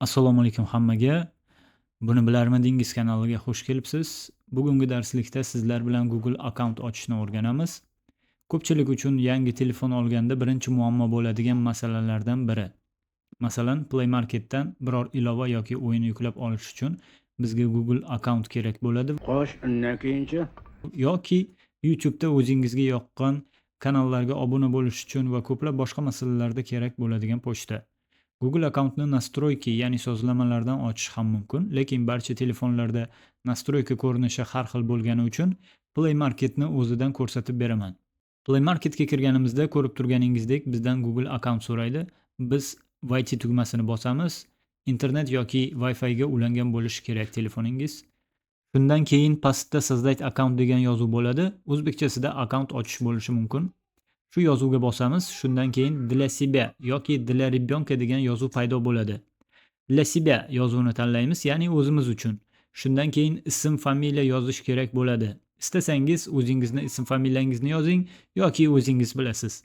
Assalomu alaykum hammaga. Buni bilarmidingiz kanaliga xush kelibsiz. Bugungi darslikda sizlar bilan Google akkaunt ochishni o'rganamiz. Ko'pchilik uchun yangi telefon olganda birinchi muammo bo'ladigan masalalardan biri. Masalan, Play Marketdan biror ilova yoki o'yin yuklab olish uchun bizga Google akkaunt kerak bo'ladi Xo'sh, undan keyinchi? yoki YouTube'da o'zingizga yoqqan kanallarga obuna bo'lish uchun va ko'plab boshqa masalalarda kerak bo'ladigan pochta. Google akkauntni nastroyki, ya'ni sozlamalardan ochish ham mumkin, lekin barcha telefonlarda nastroyka ko'rinishi har xil bo'lgani uchun Play Marketni o'zidan ko'rsatib beraman. Play Marketga kirganimizda ko'rib turganingizdek bizdan Google akkaunt so'raydi. Biz YT tugmasini bosamiz. Internet yoki Wi-Fi ga ulangan bo'lishi kerak telefoningiz. Shundan keyin pastda создать akkaunt degan yozuv bo'ladi. O'zbekchasida akkaunt ochish bo'lishi mumkin. Shu yozuvga bosamiz. Shundan keyin для себя yoki для ребёнка degan yozuv paydo bo'ladi. Для себя yozuvini tanlaymiz, ya'ni o'zimiz uchun. Shundan keyin ism, familiya yozish kerak bo'ladi. Istasangiz o'zingizni ism, familiyangizni yozing yoki o'zingiz bilasiz.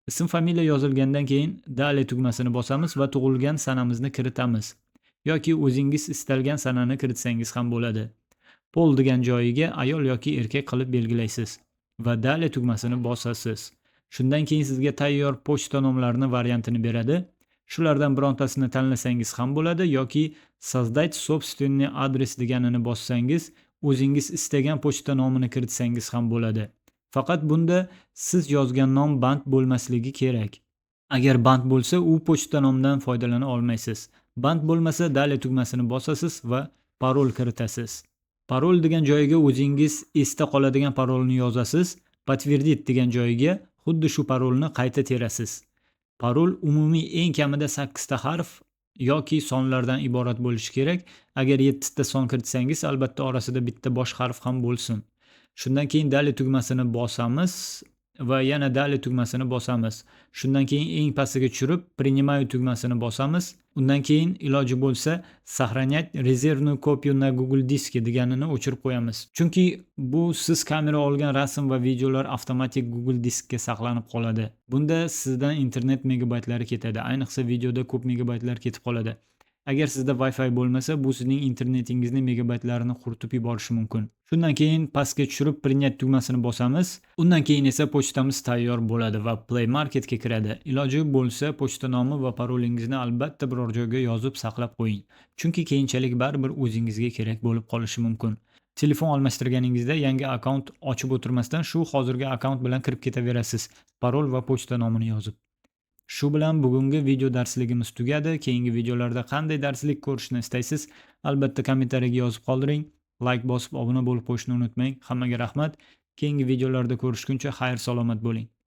Ism, familiya yozilgandan keyin Далее tugmasini bosamiz va tug'ilgan sanamizni kiritamiz. Yoki o'zingiz istalgan sanani kiritsangiz ham bo'ladi. Pol degan joyiga ayol yoki erkak qilib belgilaysiz va Далее tugmasini bosasiz. Shundan keyin sizga tayyor pochta nomlarini variantini beradi. Shulardan birontasini tanlasangiz ham bo'ladi yoki создать собственный adres deganini bossangiz, o'zingiz istagan pochta nomini kiritsangiz ham bo'ladi. Faqat bunda siz yozgan nom band bo'lmasligi kerak. Agar band bo'lsa, u pochta nomdan foydalana olmaysiz. Band bo'lmasa, Далее tugmasini bosasiz va parol kiritasiz. Parol degan joyiga o'zingiz esda qoladigan parolni yozasiz. Подтвердить degan joyiga xuddi shu parolni qayta terasiz. Parol umumiy eng kamida 8 ta harf yoki sonlardan iborat bo'lishi kerak. Agar 7 ta son kiritsangiz, albatta orasida bitta bosh harf ham bo'lsin. Shundan keyin Далее tugmasini bosamiz va yana Далее tugmasini bosamiz. Shundan keyin eng pastiga tushirib принимаю tugmasini bosamiz. Undan keyin iloji bo'lsa сохранять резервную копию на Google diski deganini o'chirib qo'yamiz. Chunki bu siz kamera olgan rasm va videolar avtomatik Google diskga saqlanib qoladi. Bunda sizdan internet megabaytlari ketadi. Ayniqsa videoda ko'p megabaytlar ketib qoladi. Agar sizda Wi-Fi bo'lmasa, bu sizning internetingizni megabaytlarini quritib yuborishi mumkin. Shundan keyin pastga tushirib принять tugmasini bosamiz. Undan keyin esa pochtamiz tayyor bo'ladi va Play Marketga kiradi. Iloji bo'lsa pochta nomi va parolingizni albatta biror joyga yozib saqlab qo'ying. Chunki keyinchalik baribir o'zingizga kerak bo'lib qolishi mumkin. Telefon almashtirganingizda yangi akkaunt ochib o'tirmasdan shu hozirgi akkaunt bilan kirib ketaverasiz. Parol va pochta nomini yozib. Shu bilan bugungi video darsligimiz tugadi. Keyingi videolarda qanday darslik ko'rishni istaysiz? Albatta kommentariyaga yozib qoldiring. Like bosib obuna bo'lib qo'yishni unutmang. Hammaga rahmat. Keyingi videolarda ko'rishguncha xayr salomat bo'ling.